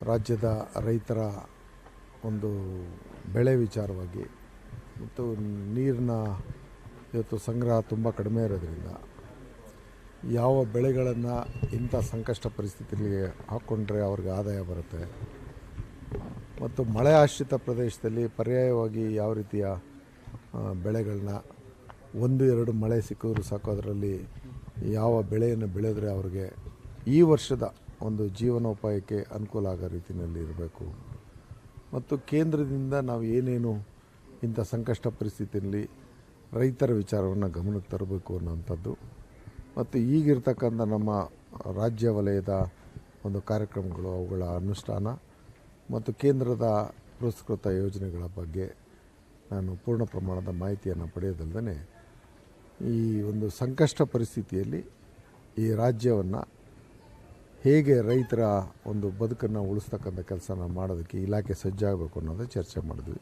ರಾಜ್ಯದ ರೈತರ ಒಂದು ಬೆಳೆ ವಿಚಾರವಾಗಿ ಮತ್ತು ನೀರಿನ ಇವತ್ತು ಸಂಗ್ರಹ ತುಂಬ ಕಡಿಮೆ ಇರೋದ್ರಿಂದ ಯಾವ ಬೆಳೆಗಳನ್ನು ಇಂಥ ಸಂಕಷ್ಟ ಪರಿಸ್ಥಿತಿಯಲ್ಲಿ ಹಾಕ್ಕೊಂಡ್ರೆ ಅವ್ರಿಗೆ ಆದಾಯ ಬರುತ್ತೆ ಮತ್ತು ಮಳೆ ಆಶ್ರಿತ ಪ್ರದೇಶದಲ್ಲಿ ಪರ್ಯಾಯವಾಗಿ ಯಾವ ರೀತಿಯ ಬೆಳೆಗಳನ್ನ ಒಂದು ಎರಡು ಮಳೆ ಸಿಕ್ಕಿದ್ರು ಸಾಕು ಅದರಲ್ಲಿ ಯಾವ ಬೆಳೆಯನ್ನು ಬೆಳೆದರೆ ಅವ್ರಿಗೆ ಈ ವರ್ಷದ ಒಂದು ಜೀವನೋಪಾಯಕ್ಕೆ ಅನುಕೂಲ ಆಗೋ ರೀತಿಯಲ್ಲಿ ಇರಬೇಕು ಮತ್ತು ಕೇಂದ್ರದಿಂದ ನಾವು ಏನೇನು ಇಂಥ ಸಂಕಷ್ಟ ಪರಿಸ್ಥಿತಿಯಲ್ಲಿ ರೈತರ ವಿಚಾರವನ್ನು ಗಮನಕ್ಕೆ ತರಬೇಕು ಅನ್ನೋಂಥದ್ದು ಮತ್ತು ಈಗಿರ್ತಕ್ಕಂಥ ನಮ್ಮ ರಾಜ್ಯ ವಲಯದ ಒಂದು ಕಾರ್ಯಕ್ರಮಗಳು ಅವುಗಳ ಅನುಷ್ಠಾನ ಮತ್ತು ಕೇಂದ್ರದ ಪುರಸ್ಕೃತ ಯೋಜನೆಗಳ ಬಗ್ಗೆ ನಾನು ಪೂರ್ಣ ಪ್ರಮಾಣದ ಮಾಹಿತಿಯನ್ನು ಪಡೆಯೋದಲ್ಲದೆ ಈ ಒಂದು ಸಂಕಷ್ಟ ಪರಿಸ್ಥಿತಿಯಲ್ಲಿ ಈ ರಾಜ್ಯವನ್ನು ಹೇಗೆ ರೈತರ ಒಂದು ಬದುಕನ್ನು ಉಳಿಸ್ತಕ್ಕಂಥ ಕೆಲಸನ ಮಾಡೋದಕ್ಕೆ ಇಲಾಖೆ ಸಜ್ಜಾಗಬೇಕು ಅನ್ನೋದು ಚರ್ಚೆ ಮಾಡಿದ್ವಿ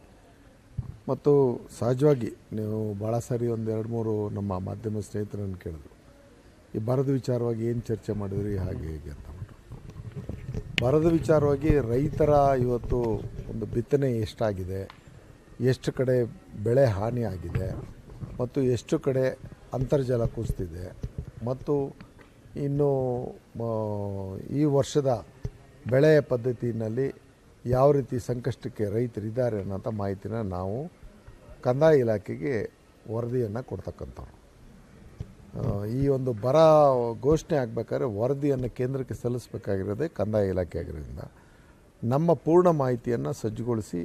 ಮತ್ತು ಸಹಜವಾಗಿ ನೀವು ಭಾಳ ಸಾರಿ ಒಂದು 2-3 ನಮ್ಮ ಮಾಧ್ಯಮ ಸ್ನೇಹಿತರನ್ನು ಕೇಳಿದ್ರು ಈ ಬರದ ವಿಚಾರವಾಗಿ ಏನು ಚರ್ಚೆ ಮಾಡಿದ್ರಿ ಹಾಗೆ ಹೇಗೆ ಅಂತ ಬರದ ವಿಚಾರವಾಗಿ ರೈತರ ಇವತ್ತು ಒಂದು ಬಿತ್ತನೆ ಎಷ್ಟಾಗಿದೆ, ಎಷ್ಟು ಕಡೆ ಬೆಳೆ ಹಾನಿ ಆಗಿದೆ ಮತ್ತು ಎಷ್ಟು ಕಡೆ ಅಂತರ್ಜಲ ಕುಸಿದಿದೆ ಮತ್ತು ಇನ್ನು ಈ ವರ್ಷದ ಬೆಳೆಯ ಪದ್ಧತಿಯಲ್ಲಿ ಯಾವ ರೀತಿ ಸಂಕಷ್ಟಕ್ಕೆ ರೈತರಿದ್ದಾರೆ ಅನ್ನೋಂಥ ಮಾಹಿತಿನ ನಾವು ಕಂದಾಯ ಇಲಾಖೆಗೆ ವರದಿಯನ್ನು ಕೊಡ್ತಕ್ಕಂಥವ್ರು. ಈ ಒಂದು ಬರ ಘೋಷಣೆ ಆಗಬೇಕಾದ್ರೆ ವರದಿಯನ್ನು ಕೇಂದ್ರಕ್ಕೆ ಸಲ್ಲಿಸಬೇಕಾಗಿರೋದೇ ಕಂದಾಯ ಇಲಾಖೆ ಆಗಿರೋದ್ರಿಂದ ನಮ್ಮ ಪೂರ್ಣ ಮಾಹಿತಿಯನ್ನು ಸಜ್ಜುಗೊಳಿಸಿ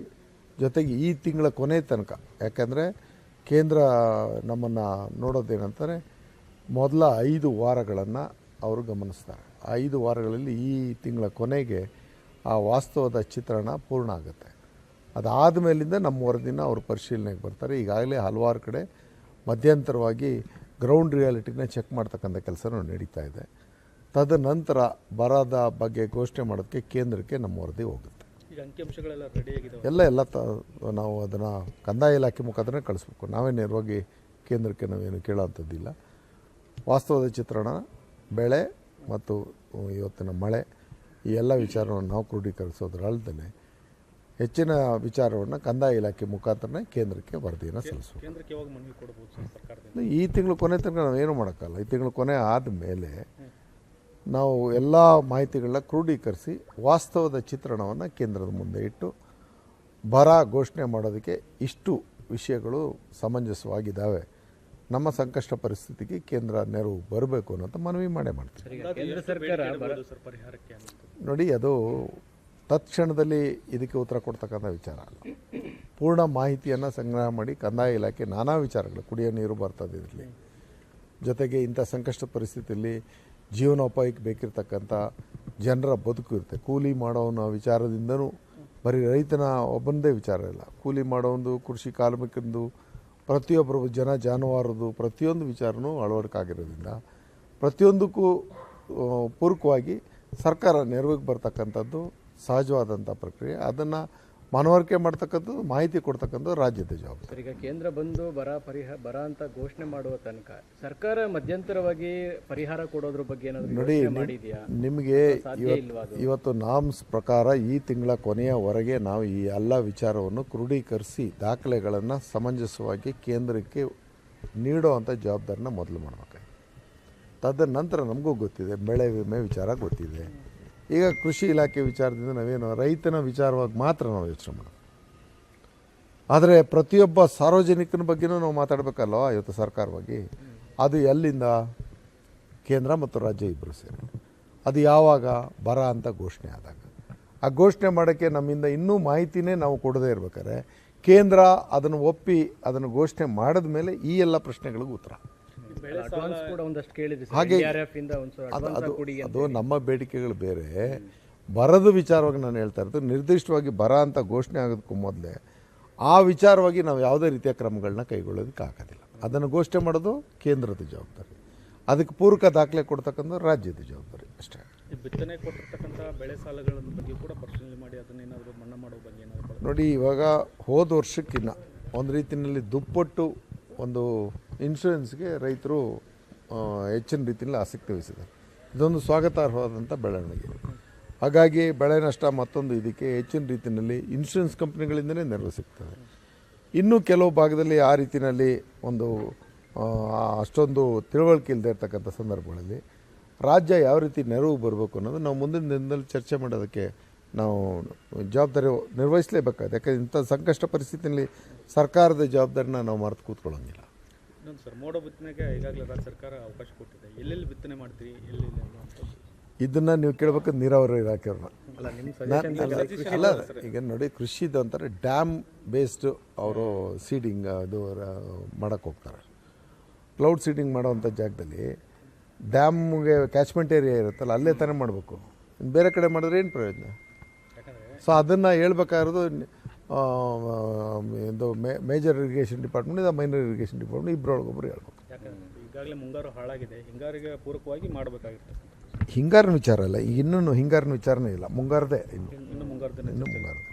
ಜೊತೆಗೆ ಈ ತಿಂಗಳ ಕೊನೆ ತನಕ, ಯಾಕಂದರೆ ಕೇಂದ್ರ ನಮ್ಮನ್ನು ನೋಡೋದೇನಂತಾರೆ ಮೊದಲ 5 ವಾರಗಳನ್ನು ಅವರು ಗಮನಿಸ್ತಾರೆ. 5 ವಾರಗಳಲ್ಲಿ ಈ ತಿಂಗಳ ಕೊನೆಗೆ ಆ ವಾಸ್ತವದ ಚಿತ್ರಣ ಪೂರ್ಣ ಆಗುತ್ತೆ. ಅದಾದ ಮೇಲಿಂದ ನಮ್ಮ ವರದಿನ ಅವರು ಪರಿಶೀಲನೆಗೆ ಬರ್ತಾರೆ. ಈಗಾಗಲೇ ಹಲವಾರು ಕಡೆ ಮಧ್ಯಂತರವಾಗಿ ಗ್ರೌಂಡ್ ರಿಯಾಲಿಟಿನ ಚೆಕ್ ಮಾಡ್ತಕ್ಕಂಥ ಕೆಲಸ ನಡೀತಾ ಇದೆ. ತದನಂತರ ಬರದ ಬಗ್ಗೆ ಘೋಷಣೆ ಮಾಡೋದಕ್ಕೆ ಕೇಂದ್ರಕ್ಕೆ ನಮ್ಮ ವರದಿ ಹೋಗುತ್ತೆ. ಈಗ ಅಂಕಿಅಂಶಗಳೆಲ್ಲ ರೆಡಿಯಾಗಿದೆ, ಎಲ್ಲ ನಾವು ಅದನ್ನು ಕಂದಾಯ ಇಲಾಖೆ ಮುಖಾಂತರ ಕಳಿಸ್ಬೇಕು. ನಾವೇ ನೇರವಾಗಿ ಕೇಂದ್ರಕ್ಕೆ ನಾವೇನು ಕೇಳೋವಂಥದ್ದಿಲ್ಲ. ವಾಸ್ತವದ ಚಿತ್ರಣ, ಬೆಳೆ ಮತ್ತು ಇವತ್ತಿನ ಮಳೆ ಈ ಎಲ್ಲ ವಿಚಾರವನ್ನು ನಾವು ಕ್ರೋಢೀಕರಿಸೋದ್ರಲ್ಲದೆ ಹೆಚ್ಚಿನ ವಿಚಾರವನ್ನು ಕಂದಾಯ ಇಲಾಖೆ ಮುಖಾಂತರ ಕೇಂದ್ರಕ್ಕೆ ವರದಿಯನ್ನು ಸಲ್ಲಿಸಬೇಕು. ಕೇಂದ್ರಕ್ಕೆ ಯಾವಾಗ ಮನವಿ ಕೊಡಬಹುದು ಸರ್ಕಾರದಿಂದ? ಈ ತಿಂಗಳು ಕೊನೆ ತನಕ ನಾವೇನು ಮಾಡೋಕ್ಕಲ್ಲ. ಈ ತಿಂಗಳು ಕೊನೆ ಆದಮೇಲೆ ನಾವು ಎಲ್ಲ ಮಾಹಿತಿಗಳನ್ನ ಕ್ರೋಢೀಕರಿಸಿ ವಾಸ್ತವದ ಚಿತ್ರಣವನ್ನು ಕೇಂದ್ರದ ಮುಂದೆ ಇಟ್ಟು ಬರ ಘೋಷಣೆ ಮಾಡೋದಕ್ಕೆ ಇಷ್ಟು ವಿಷಯಗಳು ಸಮಂಜಸವಾಗಿದ್ದಾವೆ, ನಮ್ಮ ಸಂಕಷ್ಟ ಪರಿಸ್ಥಿತಿಗೆ ಕೇಂದ್ರ ನೆರವು ಬರಬೇಕು ಅನ್ನೋಂಥ ಮನವಿ ಮಾಡ್ತೀವಿ. ನೋಡಿ, ಅದು ತತ್ಕ್ಷಣದಲ್ಲಿ ಇದಕ್ಕೆ ಉತ್ತರ ಕೊಡ್ತಕ್ಕಂಥ ವಿಚಾರ ಅಲ್ಲ. ಪೂರ್ಣ ಮಾಹಿತಿಯನ್ನು ಸಂಗ್ರಹ ಮಾಡಿ ಕಂದಾಯ ಇಲಾಖೆ ನಾನಾ ವಿಚಾರಗಳು, ಕುಡಿಯೋ ನೀರು ಬರ್ತದೆ ಇದರಲ್ಲಿ, ಜೊತೆಗೆ ಇಂಥ ಸಂಕಷ್ಟ ಪರಿಸ್ಥಿತಿಯಲ್ಲಿ ಜೀವನೋಪಾಯಕ್ಕೆ ಬೇಕಿರ್ತಕ್ಕಂಥ ಜನರ ಬದುಕು ಇರುತ್ತೆ. ಕೂಲಿ ಮಾಡೋವನ ವಿಚಾರದಿಂದನೂ ಬರೀ ರೈತನ ಒಬ್ಬಂದೇ ವಿಚಾರ ಇಲ್ಲ, ಕೂಲಿ ಮಾಡೋಒಂದು, ಕೃಷಿ ಕಾರ್ಮಿಕಂದು, ಪ್ರತಿಯೊಬ್ಬರು ಜಾನುವಾರದು ಪ್ರತಿಯೊಂದು ವಿಚಾರನೂ ಅಳವಡಿಕೆಯಾಗಿರೋದ್ರಿಂದ ಪ್ರತಿಯೊಂದಕ್ಕೂ ಪೂರಕವಾಗಿ ಸರ್ಕಾರ ನೆರವಿಗೆ ಬರ್ತಕ್ಕಂಥದ್ದು ಸಹಜವಾದಂಥ ಪ್ರಕ್ರಿಯೆ. ಅದನ್ನು ಮನವರಿಕೆ ಮಾಡ್ತಕ್ಕಂಥದ್ದು, ಮಾಹಿತಿ ಕೊಡ್ತಕ್ಕಂಥದ್ದು ರಾಜ್ಯದ ಜವಾಬ್ದಾರಿ. ಈಗ ಕೇಂದ್ರ ಬಂದು ಬರ ಅಂತ ಘೋಷಣೆ ಮಾಡುವ ತನಕ ಸರ್ಕಾರ ಮಧ್ಯಂತರವಾಗಿ ಪರಿಹಾರ ಕೊಡೋದ್ರ ಬಗ್ಗೆ ಏನಾದರೂ ನೋಡಿ, ನಿಮಗೆ ಇವತ್ತು ನಾಮ್ಸ್ ಪ್ರಕಾರ ಈ ತಿಂಗಳ ಕೊನೆಯವರೆಗೆ ನಾವು ಈ ಎಲ್ಲ ವಿಚಾರವನ್ನು ಕ್ರೋಢೀಕರಿಸಿ ದಾಖಲೆಗಳನ್ನು ಸಮಂಜಸವಾಗಿ ಕೇಂದ್ರಕ್ಕೆ ನೀಡೋ ಅಂಥ ಜವಾಬ್ದಾರಿನ ಮೊದಲು ಮಾಡಬೇಕಾಗಿದೆ. ತದನಂತರ ನಮಗೂ ಗೊತ್ತಿದೆ, ಬೆಳೆ ವಿಮೆ ವಿಚಾರ ಗೊತ್ತಿದೆ. ಈಗ ಕೃಷಿ ಇಲಾಖೆ ವಿಚಾರದಿಂದ ನಾವೇನು ರೈತನ ವಿಚಾರವಾಗಿ ಮಾತ್ರ ನಾವು ಯೋಚನೆ ಮಾಡೋದು. ಆದರೆ ಪ್ರತಿಯೊಬ್ಬ ಸಾರ್ವಜನಿಕನ ಬಗ್ಗೆನೂ ನಾವು ಮಾತಾಡಬೇಕಲ್ವ ಇವತ್ತು ಸರ್ಕಾರವಾಗಿ. ಅದು ಎಲ್ಲಿಂದ? ಕೇಂದ್ರ ಮತ್ತು ರಾಜ್ಯ ಇಬ್ಬರು ಸೇರಿ. ಅದು ಯಾವಾಗ? ಬರ ಅಂತ ಘೋಷಣೆ ಆದಾಗ. ಆ ಘೋಷಣೆ ಮಾಡೋಕ್ಕೆ ನಮ್ಮಿಂದ ಇನ್ನೂ ಮಾಹಿತಿನೇ ನಾವು ಕೊಡದೇ ಇರ್ಬೇಕಾದ್ರೆ ಕೇಂದ್ರ ಅದನ್ನು ಒಪ್ಪಿ ಅದನ್ನು ಘೋಷಣೆ ಮಾಡಿದ ಮೇಲೆ ಈ ಎಲ್ಲ ಪ್ರಶ್ನೆಗಳಿಗೂ ಉತ್ತರ. ಹಾಗೆ ಅದು ನಮ್ಮ ಬೇಡಿಕೆಗಳು ಬೇರೆ. ಬರದ ವಿಚಾರವಾಗಿ ನಾನು ಹೇಳ್ತಾ ಇರೋದು, ನಿರ್ದಿಷ್ಟವಾಗಿ ಬರ ಅಂತ ಘೋಷಣೆ ಆಗೋದಕ್ಕೂ ಮೊದಲೇ ಆ ವಿಚಾರವಾಗಿ ನಾವು ಯಾವುದೇ ರೀತಿಯ ಕ್ರಮಗಳನ್ನ ಕೈಗೊಳ್ಳೋದಕ್ಕೆ ಆಗೋದಿಲ್ಲ. ಅದನ್ನು ಘೋಷಣೆ ಮಾಡೋದು ಕೇಂದ್ರದ ಜವಾಬ್ದಾರಿ, ಅದಕ್ಕೆ ಪೂರಕ ದಾಖಲೆ ಕೊಡ್ತಕ್ಕಂಥ ರಾಜ್ಯದ ಜವಾಬ್ದಾರಿ ಅಷ್ಟೇ. ಬಿತ್ತನೆ ಕೊಟ್ಟಿರ್ತಕ್ಕಂಥ ಬೆಳೆ ಸಾಲಗಳ ಬಗ್ಗೆ ಕೂಡ ಪರಿಶೀಲನೆ ಮಾಡಿ ಅದನ್ನೇನಾದರೂ ಮನ್ನಾ ಮಾಡೋ ಬಗ್ಗೆ ಏನಾದರೂ ನೋಡಿ, ಇವಾಗ ಹೋದ ವರ್ಷಕ್ಕಿಂತ ಒಂದು ರೀತಿಯಲ್ಲಿ ದುಪ್ಪಟ್ಟು ಒಂದು ಇನ್ಶೂರೆನ್ಸ್ಗೆ ರೈತರು ಹೆಚ್ಚಿನ ರೀತಿಯಲ್ಲಿ ಆಸಕ್ತಿ ವಹಿಸಿದ್ದಾರೆ. ಇದೊಂದು ಸ್ವಾಗತಾರ್ಹವಾದಂಥ ಬೆಳವಣಿಗೆ. ಹಾಗಾಗಿ ಬೆಳೆ ನಷ್ಟ ಮತ್ತೊಂದು ಇದಕ್ಕೆ ಹೆಚ್ಚಿನ ರೀತಿಯಲ್ಲಿ ಇನ್ಶೂರೆನ್ಸ್ ಕಂಪ್ನಿಗಳಿಂದಲೇ ನೆರವು ಸಿಗ್ತದೆ. ಇನ್ನೂ ಕೆಲವು ಭಾಗದಲ್ಲಿ ಆ ರೀತಿಯಲ್ಲಿ ಒಂದು ಅಷ್ಟೊಂದು ತಿಳುವಳಿಕೆ ಇಲ್ಲದೆ ಇರ್ತಕ್ಕಂಥ ಸಂದರ್ಭಗಳಲ್ಲಿ ರಾಜ್ಯ ಯಾವ ರೀತಿ ನೆರವು ಬರಬೇಕು ಅನ್ನೋದು ನಾವು ಮುಂದಿನ ದಿನದಲ್ಲಿ ಚರ್ಚೆ ಮಾಡೋದಕ್ಕೆ ನಾವು ಜವಾಬ್ದಾರಿ ನಿರ್ವಹಿಸಲೇಬೇಕಾಗುತ್ತೆ. ಯಾಕಂದರೆ ಇಂಥ ಸಂಕಷ್ಟ ಪರಿಸ್ಥಿತಿಯಲ್ಲಿ ಸರ್ಕಾರದ ಜವಾಬ್ದಾರಿನ ನಾವು ಮರೆತು ಕೂತ್ಕೊಳ್ಳೋಂಗಿಲ್ಲ. ಇನ್ನೊಂದು ಸರ್, ಮೋಡ ಬಿತ್ತನೆಗೆ ಈಗಾಗಲೇ ರಾಜ್ಯ ಸರ್ಕಾರ ಅವಕಾಶ ಕೊಟ್ಟಿದೆ. ಎಲ್ಲೆಲ್ಲಿ ಬಿತ್ತನೆ ಮಾಡ್ತೀರಿ, ಎಲ್ಲೆಲ್ಲಿ ಅನ್ನುವಂಥದ್ದು ಇದನ್ನು ನೀವು ಕೇಳಬೇಕು ನೀರಾವರಿ ಇಲಾಖೆಯವ್ರನ್ನ. ಅಲ್ಲ, ನಿಮ್ಮ ಸಜೆಷನ್ ಅಲ್ಲ, ಈಗ ನೋಡಿ, ಕೃಷಿದು ಅಂತಾರೆ ಡ್ಯಾಮ್ ಬೇಸ್ಡ್ ಅವರು ಸೀಡಿಂಗ್ ಅದು ಮಾಡೋಕ್ಕೆ ಹೋಗ್ತಾರೆ. ಕ್ಲೌಡ್ ಸೀಡಿಂಗ್ ಮಾಡೋವಂಥ ಜಾಗದಲ್ಲಿ ಡ್ಯಾಮ್ಗೆ ಕ್ಯಾಚ್ಮೆಂಟ್ ಏರಿಯಾ ಇರುತ್ತಲ್ಲ, ಅಲ್ಲೇ ತಾನೇ ಮಾಡಬೇಕು. ಬೇರೆ ಕಡೆ ಮಾಡಿದ್ರೆ ಏನು ಪ್ರಯೋಜನ? ಸೊ ಅದನ್ನು ಹೇಳ್ಬೇಕಾಗಿರೋದು ಇದು ಮೇಜರ್ ಇರಿಗೇಷನ್ ಡಿಪಾರ್ಟ್ಮೆಂಟ್, ಇದು ಮೈನರ್ ಇರಿಗೇಷನ್ ಡಿಪಾರ್ಟ್ಮೆಂಟ್, ಇಬ್ಬರೊಳಗೊಬ್ಬರು ಹೇಳ್ಬೇಕು. ಯಾಕಂದರೆ ಈಗಾಗಲೇ ಮುಂಗಾರು ಹಾಳಾಗಿದೆ, ಹಿಂಗಾರಿಗೆ ಪೂರಕವಾಗಿ ಮಾಡಬೇಕಾಗಿರ್ತದೆ. ಹಿಂಗಾರಿನ ವಿಚಾರ ಅಲ್ಲ, ಈಗ ಇನ್ನೂ ಹಿಂಗಾರಿನ ವಿಚಾರನೇ ಇಲ್ಲ, ಮುಂಗಾರದೇ ಇನ್ನು ಮುಂಗಾರದೇ ಮುಂಗಾರದೇ.